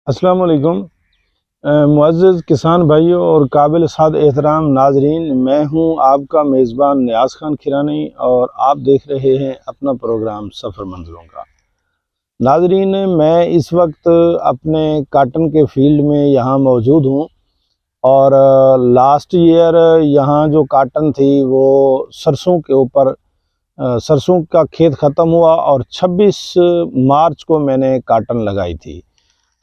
अस्सलाम वालेकुम। मुअज़्ज़ज़ किसान भाइयों और काबिल साद एहतराम नाज़रीन, मैं हूं आपका मेज़बान नियाज़ खान खिरानी और आप देख रहे हैं अपना प्रोग्राम सफ़र मंज़िलों का। नाज़रीन, मैं इस वक्त अपने काटन के फील्ड में यहाँ मौजूद हूँ और लास्ट ईयर यहाँ जो काटन थी वो सरसों के ऊपर सरसों का खेत ख़त्म हुआ और 26 मार्च को मैंने काटन लगाई थी।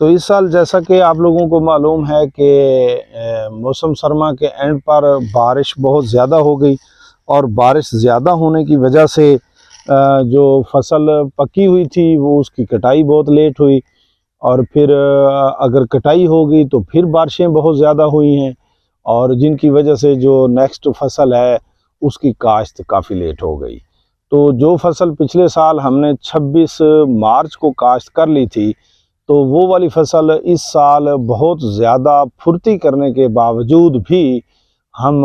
तो इस साल जैसा कि आप लोगों को मालूम है कि मौसम सरमा के एंड पर बारिश बहुत ज़्यादा हो गई और बारिश ज़्यादा होने की वजह से जो फसल पकी हुई थी वो उसकी कटाई बहुत लेट हुई और फिर अगर कटाई हो गई तो फिर बारिशें बहुत ज़्यादा हुई हैं और जिनकी वजह से जो नेक्स्ट फसल है उसकी काश्त काफ़ी लेट हो गई। तो जो फसल पिछले साल हमने 26 मार्च को काश्त कर ली थी, तो वो वाली फसल इस साल बहुत ज़्यादा फुर्ती करने के बावजूद भी हम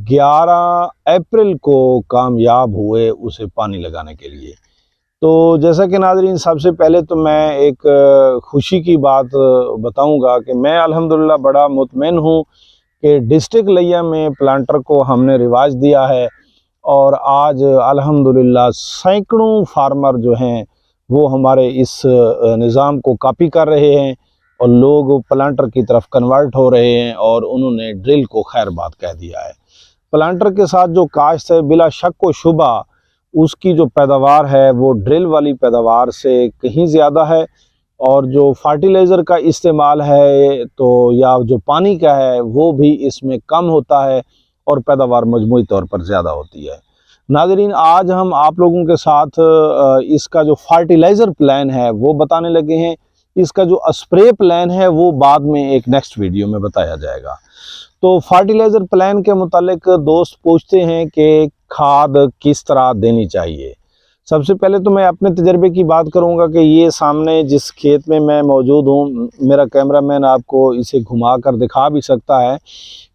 11 अप्रैल को कामयाब हुए उसे पानी लगाने के लिए। तो जैसा कि नाज़रीन, सबसे पहले तो मैं एक खुशी की बात बताऊंगा कि मैं अल्हम्दुलिल्लाह बड़ा मुतमईन हूँ कि डिस्ट्रिक्ट लिया में प्लांटर को हमने रिवाज दिया है और आज अल्हम्दुलिल्लाह सैकड़ों फार्मर जो हैं वो हमारे इस निज़ाम को कॉपी कर रहे हैं और लोग प्लांटर की तरफ कन्वर्ट हो रहे हैं और उन्होंने ड्रिल को खैर बात कह दिया है। प्लांटर के साथ जो काश्त है बिला शक व शुबा उसकी जो पैदावार है वो ड्रिल वाली पैदावार से कहीं ज़्यादा है और जो फर्टिलाइज़र का इस्तेमाल है तो या जो पानी का है वो भी इसमें कम होता है और पैदावार मजमूई तौर पर ज़्यादा होती है। नाज़रीन, आज हम आप लोगों के साथ इसका जो फर्टिलाइज़र प्लान है वो बताने लगे हैं। इसका जो स्प्रे प्लान है वो बाद में एक नेक्स्ट वीडियो में बताया जाएगा। तो फर्टिलाइज़र प्लान के मुतालिक दोस्त पूछते हैं कि खाद किस तरह देनी चाहिए। सबसे पहले तो मैं अपने तजर्बे की बात करूंगा कि ये सामने जिस खेत में मैं मौजूद हूँ, मेरा कैमरामैन आपको इसे घुमा कर दिखा भी सकता है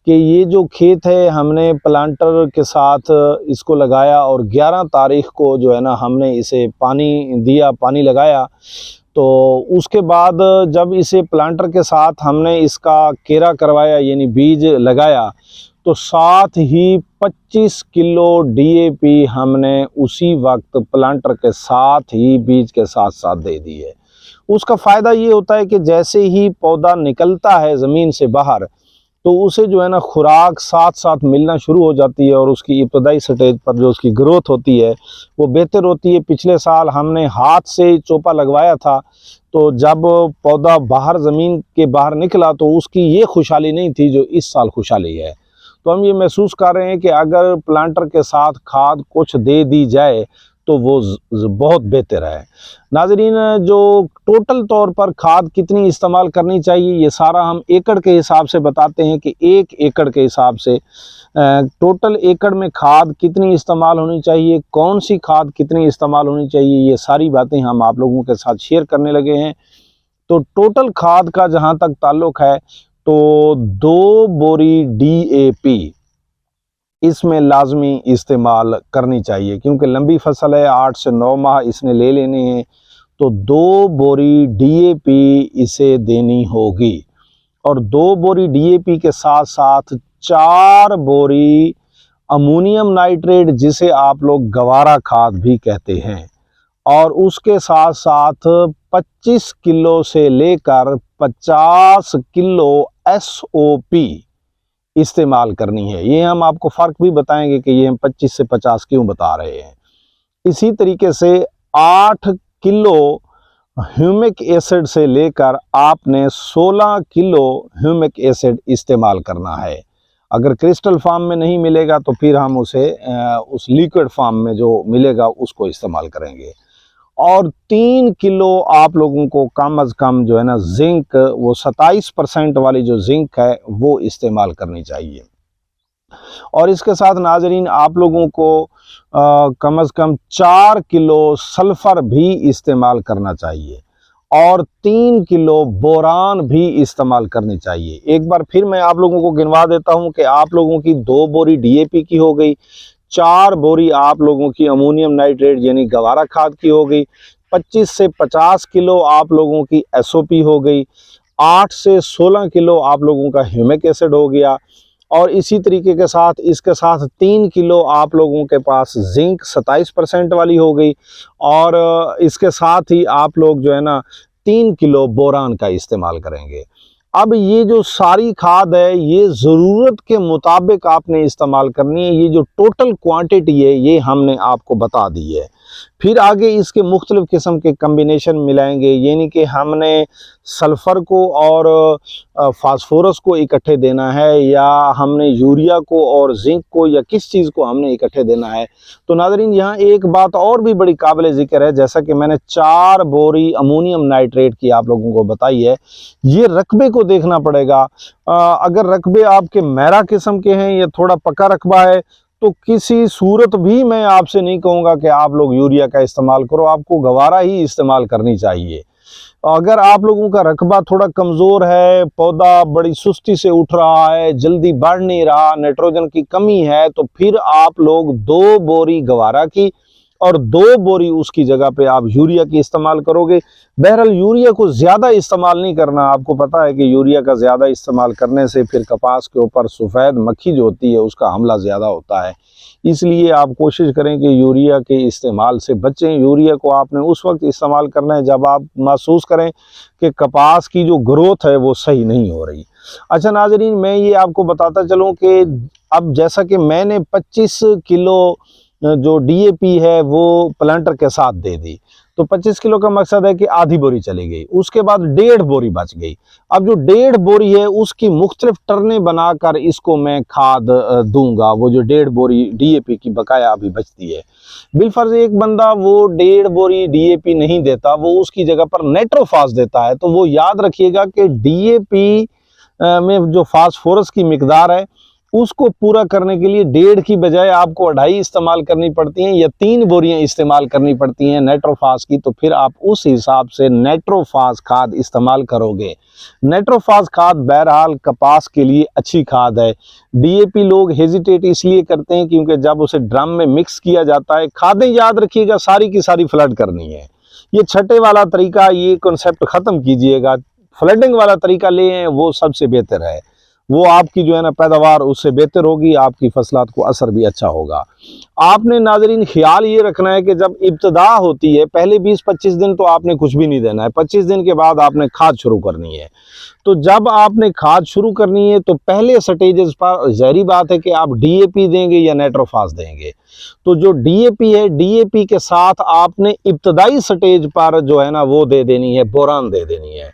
कि ये जो खेत है हमने प्लांटर के साथ इसको लगाया और 11 तारीख को जो है ना हमने इसे पानी दिया, पानी लगाया। तो उसके बाद जब इसे प्लांटर के साथ हमने इसका केरा करवाया यानी बीज लगाया तो साथ ही 25 किलो डीएपी हमने उसी वक्त प्लांटर के साथ ही बीज के साथ साथ दे दी है। उसका फ़ायदा ये होता है कि जैसे ही पौधा निकलता है ज़मीन से बाहर तो उसे जो है ना खुराक साथ साथ मिलना शुरू हो जाती है और उसकी इब्तदाई स्टेज पर जो उसकी ग्रोथ होती है वो बेहतर होती है। पिछले साल हमने हाथ से चोपा लगवाया था तो जब पौधा बाहर ज़मीन के बाहर निकला तो उसकी ये खुशहाली नहीं थी जो इस साल खुशहाली है। तो हम ये महसूस कर रहे हैं कि अगर प्लांटर के साथ खाद कुछ दे दी जाए तो वो बहुत बेहतर है। नाज़रीन, जो टोटल तौर पर खाद कितनी इस्तेमाल करनी चाहिए ये सारा हम एकड़ के हिसाब से बताते हैं कि 1 एकड़ के हिसाब से टोटल एकड़ में खाद कितनी इस्तेमाल होनी चाहिए, कौन सी खाद कितनी इस्तेमाल होनी चाहिए, ये सारी बातें हम आप लोगों के साथ शेयर करने लगे हैं। तो टोटल खाद का जहाँ तक ताल्लुक़ है तो 2 बोरी डीएपी इसमें लाजमी इस्तेमाल करनी चाहिए क्योंकि लंबी फसल है, 8 से 9 माह इसने ले लेने हैं। तो 2 बोरी डीएपी इसे देनी होगी और 2 बोरी डीएपी के साथ साथ 4 बोरी अमोनियम नाइट्रेट जिसे आप लोग गवारा खाद भी कहते हैं और उसके साथ साथ 25 किलो से लेकर 50 किलो एसओपी इस्तेमाल करनी है। ये हम आपको फ़र्क भी बताएंगे कि ये हम 25 से 50 क्यों बता रहे हैं। इसी तरीके से 8 किलो ह्यूमिक एसिड से लेकर आपने 16 किलो ह्यूमिक एसिड इस्तेमाल करना है। अगर क्रिस्टल फॉर्म में नहीं मिलेगा तो फिर हम उसे उस लिक्विड फॉर्म में जो मिलेगा उसको इस्तेमाल करेंगे। और 3 किलो आप लोगों को कम अज़ कम जो है ना जिंक, वो 27% वाली जो जिंक है वो इस्तेमाल करनी चाहिए। और इसके साथ नाजरीन आप लोगों को कम अज़ कम 4 किलो सल्फ़र भी इस्तेमाल करना चाहिए और 3 किलो बोरान भी इस्तेमाल करनी चाहिए। एक बार फिर मैं आप लोगों को गिनवा देता हूं कि आप लोगों की 2 बोरी डीएपी की हो गई, 4 बोरी आप लोगों की अमोनियम नाइट्रेट यानी गवारा खाद की हो गई, 25 से 50 किलो आप लोगों की एसओपी हो गई 8 से 16 किलो आप लोगों का ह्यूमिक एसिड हो गया। और इसी तरीके के साथ इसके साथ 3 किलो आप लोगों के पास जिंक 27% वाली हो गई। और इसके साथ ही आप लोग जो है ना 3 किलो बोरान का इस्तेमाल करेंगे। अब ये जो सारी खाद है ये ज़रूरत के मुताबिक आपने इस्तेमाल करनी है। ये जो टोटल क्वांटिटी है ये हमने आपको बता दी है। फिर आगे इसके मुख्तलिफ़ किस्म के कम्बिनेशन मिलाएंगे, यानी कि हमने सल्फ़र को और फास्फोरस को इकट्ठे देना है, या हमने यूरिया को और जिंक को, या किस चीज़ को हमने इकट्ठे देना है। तो नाज़रीन यहाँ एक बात और भी बड़ी काबिल ज़िक्र है, जैसा कि मैंने 4 बोरी अमोनियम नाइट्रेट की आप लोगों को बताई है। ये रकबे को देखना पड़ेगा। अगर रकबे आपके मैरा किस्म के हैं या थोड़ा पका रकबा है तो किसी सूरत भी मैं आपसे नहीं कहूँगा कि आप लोग यूरिया का इस्तेमाल करो, आपको गवारा ही इस्तेमाल करनी चाहिए। अगर आप लोगों का रकबा थोड़ा कमज़ोर है, पौधा बड़ी सुस्ती से उठ रहा है, जल्दी बढ़ नहीं रहा, नाइट्रोजन की कमी है, तो फिर आप लोग 2 बोरी गवारा की और 2 बोरी उसकी जगह पे आप यूरिया की इस्तेमाल करोगे। बहरहाल यूरिया को ज़्यादा इस्तेमाल नहीं करना। आपको पता है कि यूरिया का ज़्यादा इस्तेमाल करने से फिर कपास के ऊपर सफ़ेद मक्खी जो होती है उसका हमला ज़्यादा होता है। इसलिए आप कोशिश करें कि यूरिया के इस्तेमाल से बचें। यूरिया को आपने उस वक्त इस्तेमाल करना है जब आप महसूस करें कि कपास की जो ग्रोथ है वो सही नहीं हो रही। अच्छा नाज़रीन, मैं ये आपको बताता चलूँ कि अब जैसा कि मैंने 25 किलो जो डीएपी है वो प्लांटर के साथ दे दी, तो 25 किलो का मकसद है कि आधी बोरी चली गई। उसके बाद 1.5 बोरी बच गई। अब जो 1.5 बोरी है उसकी मुख्तलिफ टर्नें बनाकर इसको मैं खाद दूंगा। वो जो 1.5 बोरी डीएपी की बकाया अभी बचती है, बिलफर्ज एक बंदा वो 1.5 बोरी डीएपी नहीं देता, वो उसकी जगह पर नाइट्रोफास देता है। तो वो याद रखिएगा कि डीएपी में जो फास्फोरस की मिकदार है उसको पूरा करने के लिए 1.5 की बजाय आपको 2.5 इस्तेमाल करनी पड़ती हैं, या 3 बोरियां इस्तेमाल करनी पड़ती हैं नाइट्रोफास की। तो फिर आप उस हिसाब से नाइट्रोफास खाद इस्तेमाल करोगे। नाइट्रोफास खाद बहरहाल कपास के लिए अच्छी खाद है। डीएपी लोग हेजिटेट इसलिए करते हैं क्योंकि जब उसे ड्रम में मिक्स किया जाता है, खादें याद रखिएगा सारी की सारी फ्लड करनी है। ये छठे वाला तरीका, ये कॉन्सेप्ट ख़त्म कीजिएगा। फ्लडिंग वाला तरीका ले आए, वो सबसे बेहतर है। वो आपकी जो है ना पैदावार उससे बेहतर होगी, आपकी फसलात को असर भी अच्छा होगा। आपने नाजरीन ख्याल ये रखना है कि जब इब्तदा होती है पहले 20-25 दिन तो आपने कुछ भी नहीं देना है। 25 दिन के बाद आपने खाद शुरू करनी है। तो जब आपने खाद शुरू करनी है तो पहले स्टेजेस पर ज़ाहिर बात है कि आप डीएपी देंगे या नाइट्रोफास देंगे। तो जो डीएपी है, डीएपी के साथ आपने इब्तदाई स्टेज पर जो है ना वो दे देनी है, बोरान दे देनी है।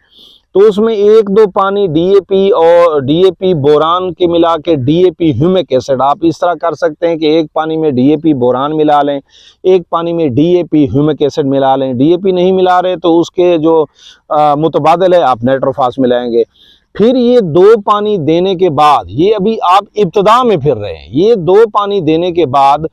तो उसमें 1-2 पानी डीएपी और डीएपी बोरान के मिला के डीएपी ह्यूमिक एसिड, आप इस तरह कर सकते हैं कि एक पानी में डीएपी बोरान मिला लें, एक पानी में डीएपी ह्यूमिक एसिड मिला लें। डीएपी नहीं मिला रहे तो उसके जो मुतबादिल है आप नाइट्रोफास मिलाएंगे। फिर ये 2 पानी देने के बाद, ये अभी आप इब्तदा में फिर रहे हैं, ये 2 पानी देने के बाद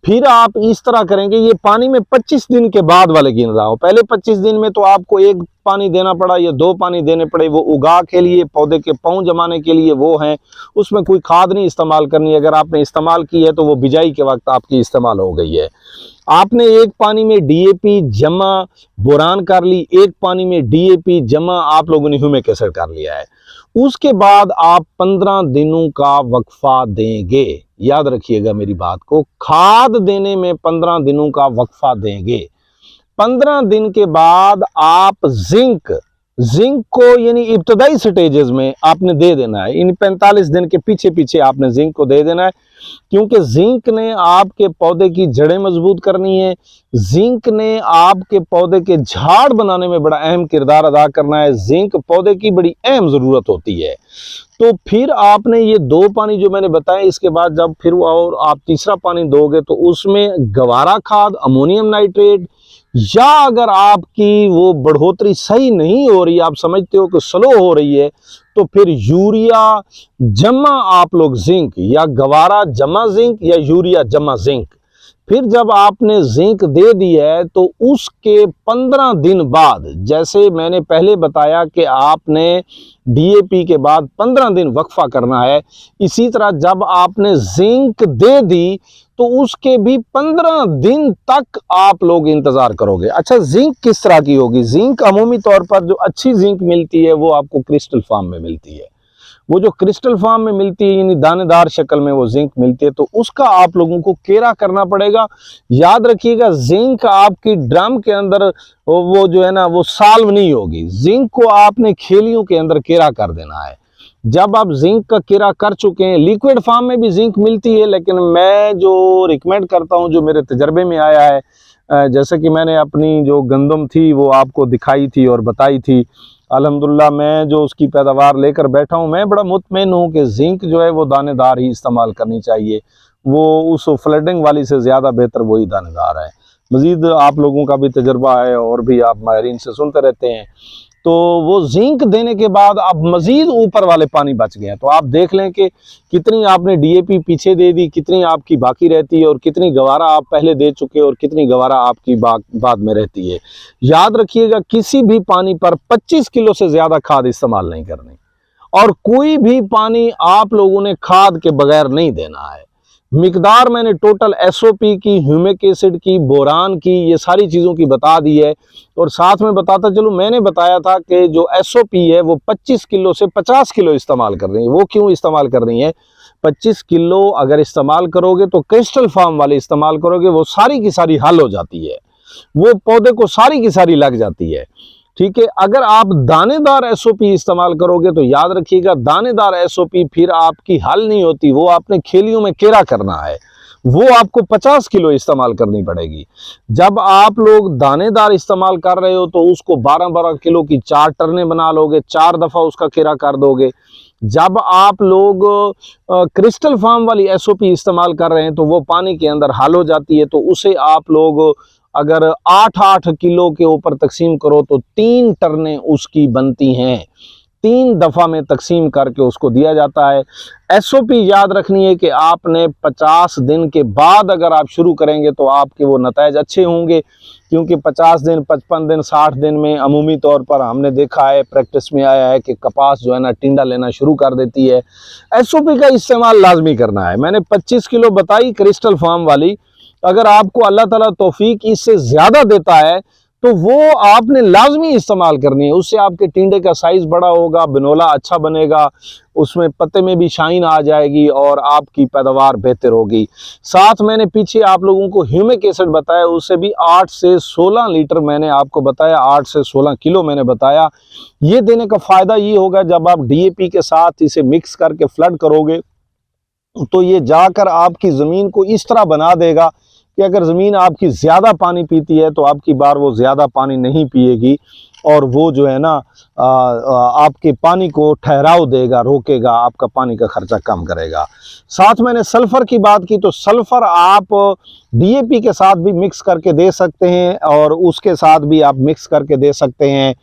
फिर आप इस तरह करेंगे। ये पानी में 25 दिन के बाद वाले गिन रहा हूं। पहले 25 दिन में तो आपको 1 पानी देना पड़ा या 2 पानी देने पड़े, वो उगा के लिए, पौधे के पाँव जमाने के लिए वो हैं, उसमें कोई खाद नहीं इस्तेमाल करनी। अगर आपने इस्तेमाल की है तो वो बिजाई के वक्त आपकी इस्तेमाल हो गई है। आपने 1 पानी में डीएपी जमा बोरान कर ली, 1 पानी में डीएपी जमा आप लोगों ने ह्यूमिक एसिड कर लिया है। उसके बाद आप 15 दिनों का वक्फा देंगे। याद रखिएगा मेरी बात को, खाद देने में 15 दिनों का वक्फा देंगे। 15 दिन के बाद आप जिंक को यानी इब्तदाई स्टेजेस में आपने दे देना है। इन 45 दिन के पीछे पीछे आपने जिंक को दे देना है, क्योंकि जिंक ने आपके पौधे की जड़ें मजबूत करनी है। जिंक ने आपके पौधे के झाड़ बनाने में बड़ा अहम किरदार अदा करना है। जिंक पौधे की बड़ी अहम ज़रूरत होती है। तो फिर आपने ये 2 पानी जो मैंने बताए, इसके बाद जब फिर और आप तीसरा पानी दोगे तो उसमें गवारा खाद, अमोनियम नाइट्रेट, या अगर आपकी वो बढ़ोतरी सही नहीं हो रही, आप समझते हो कि स्लो हो रही है, तो फिर यूरिया जमा आप लोग जिंक, या गवारा जमा जिंक, या यूरिया जमा जिंक। फिर जब आपने जिंक दे दी है तो उसके 15 दिन बाद, जैसे मैंने पहले बताया कि आपने डीएपी के बाद 15 दिन वक्फा करना है, इसी तरह जब आपने जिंक दे दी तो उसके भी 15 दिन तक आप लोग इंतजार करोगे। अच्छा, जिंक किस तरह की होगी? जिंक अमूमी तौर पर जो अच्छी जिंक मिलती है वो आपको क्रिस्टल फॉर्म में मिलती है। वो जो क्रिस्टल फॉर्म में मिलती है यानी दानेदार शक्ल में वो जिंक मिलती है, तो उसका आप लोगों को केरा करना पड़ेगा। याद रखिएगा, जिंक आपकी ड्रम के अंदर वो जो है ना वो सॉल्व नहीं होगी। जिंक को आपने खेलियों के अंदर केरा कर देना है। जब आप जिंक का केरा कर चुके हैं, लिक्विड फॉर्म में भी जिंक मिलती है, लेकिन मैं जो रिकमेंड करता हूं, जो मेरे तजर्बे में आया है, जैसे कि मैंने अपनी जो गंदम थी वो आपको दिखाई थी और बताई थी, अल्हम्दुलिल्लाह मैं जो उसकी पैदावार लेकर बैठा हूँ, मैं बड़ा मुतमईन हूँ कि जिंक जो है वो दानेदार ही इस्तेमाल करनी चाहिए। वो उस फ्लडिंग वाली से ज़्यादा बेहतर वही दानेदार है। मज़ीद आप लोगों का भी तजर्बा है और भी आप माहिरीन से सुनते रहते हैं। तो वो जिंक देने के बाद अब मज़ीद ऊपर वाले पानी बच गए हैं, तो आप देख लें कि कितनी आपने डीएपी पीछे दे दी, कितनी आपकी बाकी रहती है और कितनी गवारा आप पहले दे चुके और कितनी गवारा आपकी बाद में रहती है। याद रखिएगा, किसी भी पानी पर 25 किलो से ज़्यादा खाद इस्तेमाल नहीं करनी और कोई भी पानी आप लोगों ने खाद के बगैर नहीं देना है। मिकदार मैंने टोटल एसओपी की, ह्यूमिक एसिड की, बोरान की, ये सारी चीज़ों की बता दी है। और साथ में बताता चलो, मैंने बताया था कि जो एसओपी है वो 25 किलो से 50 किलो इस्तेमाल कर रही है। वो क्यों इस्तेमाल कर रही है? 25 किलो अगर इस्तेमाल करोगे तो क्रिस्टल फार्म वाले इस्तेमाल करोगे, वो सारी की सारी हल हो जाती है, वो पौधे को सारी की सारी लग जाती है। ठीक है, अगर आप दानेदार एसओपी इस्तेमाल करोगे तो याद रखिएगा, दानेदार एसओपी फिर आपकी हल नहीं होती, वो आपने खेलियों में केरा करना है, वो आपको 50 किलो इस्तेमाल करनी पड़ेगी। जब आप लोग दानेदार इस्तेमाल कर रहे हो तो उसको 12-12 किलो की 4 टर्नें बना लोगे, 4 दफ़ा उसका केरा कर दोगे। जब आप लोग क्रिस्टल फार्म वाली एसओपी इस्तेमाल कर रहे हैं तो वो पानी के अंदर हल हो जाती है, तो उसे आप लोग अगर 8-8 किलो के ऊपर तकसीम करो तो 3 टर्नें उसकी बनती हैं। 3 दफ़ा में तकसीम करके उसको दिया जाता है। एसओपी याद रखनी है कि आपने 50 दिन के बाद अगर आप शुरू करेंगे तो आपके वो नताइज अच्छे होंगे, क्योंकि 50 दिन, 55 दिन, 60 दिन में अमूमी तौर पर हमने देखा है, प्रैक्टिस में आया है कि कपास जो है ना टिंडा लेना शुरू कर देती है। एसओपी का इस्तेमाल लाजमी करना है। मैंने 25 किलो बताई क्रिस्टल फार्म वाली, अगर आपको अल्लाह ताला तौफीक इससे ज़्यादा देता है तो वो आपने लाजमी इस्तेमाल करनी है। उससे आपके टिंडे का साइज़ बड़ा होगा, बिनोला अच्छा बनेगा, उसमें पत्ते में भी शाइन आ जाएगी और आपकी पैदावार बेहतर होगी। साथ मैंने पीछे आप लोगों को ह्यूमिक एसिड बताया, उससे भी 8 से 16 लीटर मैंने आपको बताया, 8 से 16 किलो मैंने बताया। ये देने का फ़ायदा ये होगा, जब आप डीएपी के साथ इसे मिक्स करके फ्लड करोगे तो ये जाकर आपकी ज़मीन को इस तरह बना देगा कि अगर ज़मीन आपकी ज़्यादा पानी पीती है तो आपकी बार वो ज़्यादा पानी नहीं पिएगी और वो जो है ना आपके पानी को ठहराव देगा, रोकेगा, आपका पानी का खर्चा कम करेगा। साथ मैंने सल्फ़र की बात की, तो सल्फ़र आप डीएपी के साथ भी मिक्स करके दे सकते हैं और उसके साथ भी आप मिक्स करके दे सकते हैं,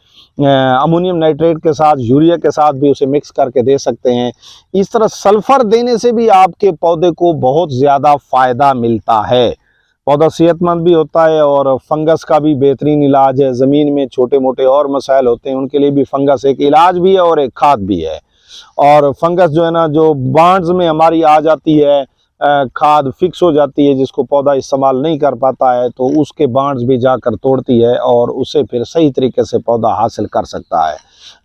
अमोनियम नाइट्रेट के साथ, यूरिया के साथ भी उसे मिक्स करके दे सकते हैं। इस तरह सल्फ़र देने से भी आपके पौधे को बहुत ज़्यादा फ़ायदा मिलता है, पौधा सेहतमंद भी होता है और फंगस का भी बेहतरीन इलाज है। ज़मीन में छोटे मोटे और मसाइल होते हैं, उनके लिए भी फंगस एक इलाज भी है और एक खाद भी है। और फंगस जो है ना, जो बांड्स में हमारी आ जाती है, खाद फिक्स हो जाती है जिसको पौधा इस्तेमाल नहीं कर पाता है, तो उसके बांड्स भी जाकर तोड़ती है और उससे फिर सही तरीके से पौधा हासिल कर सकता है।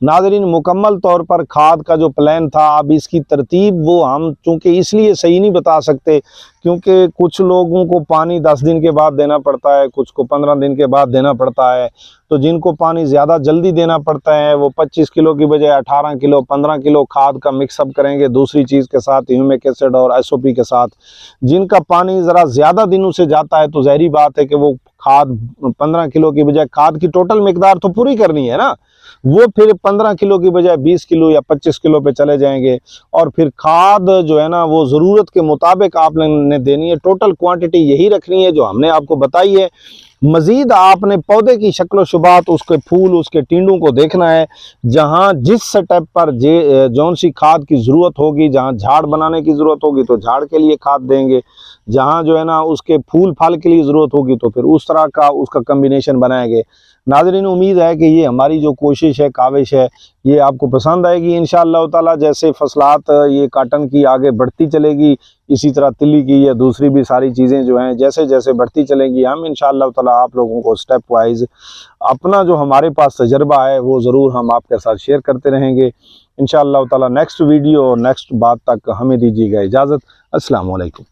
नाज़रीन, मुकम्मल तौर पर खाद का जो प्लान था, अब इसकी तरतीब वो हम चूँकि इसलिए सही नहीं बता सकते क्योंकि कुछ लोगों को पानी 10 दिन के बाद देना पड़ता है, कुछ को 15 दिन के बाद देना पड़ता है। तो जिनको पानी ज़्यादा जल्दी देना पड़ता है वो 25 किलो की बजाय 18 किलो, 15 किलो खाद का मिक्सअप करेंगे दूसरी चीज़ के साथ, ह्यूमिक एसिड और एसओपी के साथ। जिनका पानी ज़रा ज़्यादा दिनों से जाता है तो ज़ाहिरी बात है कि वो खाद 15 किलो की बजाय, खाद की टोटल मिकदार तो पूरी करनी है ना, वो फिर 15 किलो की बजाय 20 किलो या 25 किलो पे चले जाएंगे। और फिर खाद जो है ना वो ज़रूरत के मुताबिक आपने देनी है, टोटल क्वांटिटी यही रखनी है जो हमने आपको बताई है। मज़ीद आपने पौधे की शक्ल शुबात, उसके फूल, उसके टिंडों को देखना है। जहाँ जिस स्टेप पर जौन सी खाद की ज़रूरत होगी, जहाँ झाड़ बनाने की ज़रूरत होगी तो झाड़ के लिए खाद देंगे, जहाँ जो है ना उसके फूल फल के लिए ज़रूरत होगी तो फिर उस तरह का उसका कम्बिनेशन बनाएंगे। नाज़रीन, उम्मीद है कि ये हमारी जो कोशिश है, काविश है, ये आपको पसंद आएगी इंशाअल्लाह ताला। जैसे फसलात ये काटन की आगे बढ़ती चलेगी, इसी तरह तिल्ली की या दूसरी भी सारी चीज़ें जो हैं जैसे जैसे बढ़ती चलेंगी, हम इंशाअल्लाह ताला आप लोगों को स्टेप वाइज अपना जो हमारे पास तजर्बा है वो ज़रूर हम आपके साथ शेयर करते रहेंगे इंशाअल्लाह ताला। नेक्स्ट वीडियो और नेक्स्ट बात तक हमें दीजिएगा इजाज़त। अस्सलाम वालेकुम।